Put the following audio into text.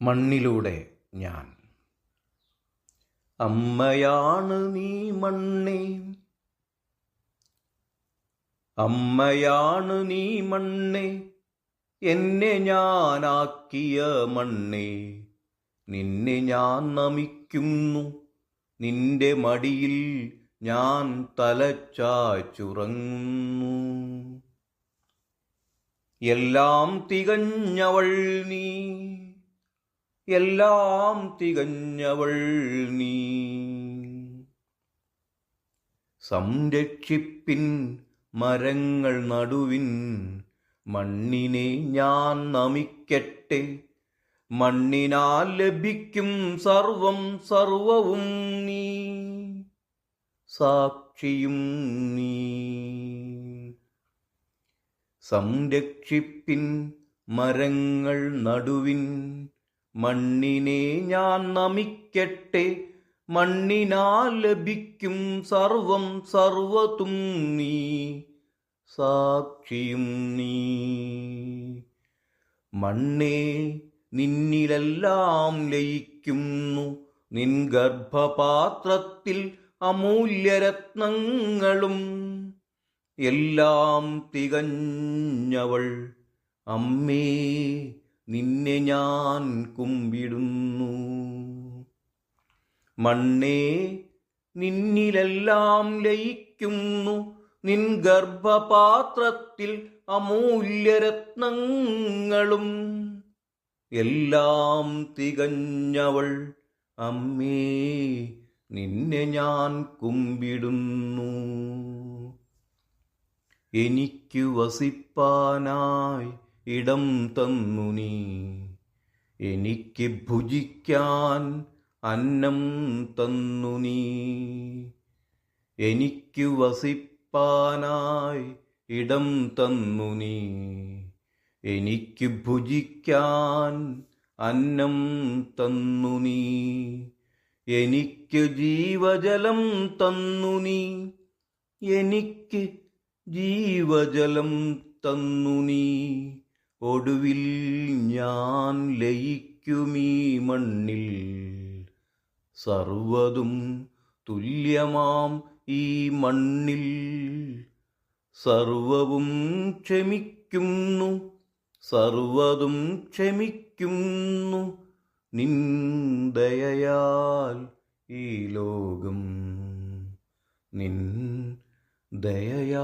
മണ്ണിലൂടെ ഞാൻ. അമ്മയാണ് നീ മണ്ണേ, അമ്മയാണ് നീ മണ്ണേ, എന്നെ ഞാനാക്കിയ മണ്ണേ, നിന്നെ ഞാൻ നമിക്കുന്നു, നിന്റെ മടിയിൽ ഞാൻ തലചായ്ച്ചുറങ്ങുന്നു. എല്ലാം തികഞ്ഞവൾ നീ, എല്ലാം തികഞ്ഞവൾ നീ. സംരക്ഷിപ്പിൻ മരങ്ങൾ നടുവിൻ, മണ്ണിനെ ഞാൻ നമിക്കട്ടെ, മണ്ണിനാൽ ലഭിക്കും സർവം സർവവും നീ, സാക്ഷിയും നീ. സംരക്ഷിപ്പിൻ മരങ്ങൾ നടുവിൻ, മണ്ണിനെ ഞാൻ നമിക്കട്ടെ, മണ്ണിനാൽ ലഭിക്കും സർവം സർവതും നീ, സാക്ഷിയും നീ. മണ്ണേ, നിന്നിലെല്ലാം ലയിക്കുന്നു, നിൻ ഗർഭപാത്രത്തിൽ അമൂല്യരത്നങ്ങളും. എല്ലാം തികഞ്ഞവൾ അമ്മേ, നിന്നെ ഞാൻ കുമ്പിടുന്നു. മണ്ണേ, നിന്നിലെല്ലാം ലയിക്കുന്നു, നിൻ ഗർഭപാത്രത്തിൽ അമൂല്യരത്നങ്ങളും. എല്ലാം തികഞ്ഞവൾ അമ്മേ, നിന്നെ ഞാൻ കുമ്പിടുന്നു. എനിക്കു വസിപ്പാനായി ഇടം തന്നു നീ, എനിക്ക് ഭുജിക്കാൻ അന്നം തന്നു നീ. എനിക്കു വസിപ്പാനായി ഇടം തന്നു നീ, എനിക്ക് ഭുജിക്കാൻ അന്നം തന്നു നീ. എനിക്ക് ജീവജലം തന്നു നീ, എനിക്ക് ജീവജലം തന്നു നീ. ഒടുവിൽ ഞാൻ ലയിക്കുമീ മണ്ണിൽ, സർവതും തുല്യമാം ഈ മണ്ണിൽ. സർവവും ക്ഷമിക്കുന്നു, സർവതും ക്ഷമിക്കുന്നു, നിൻ ദയയാൽ ഈ ലോകം, നിൻ ദയയാൽ.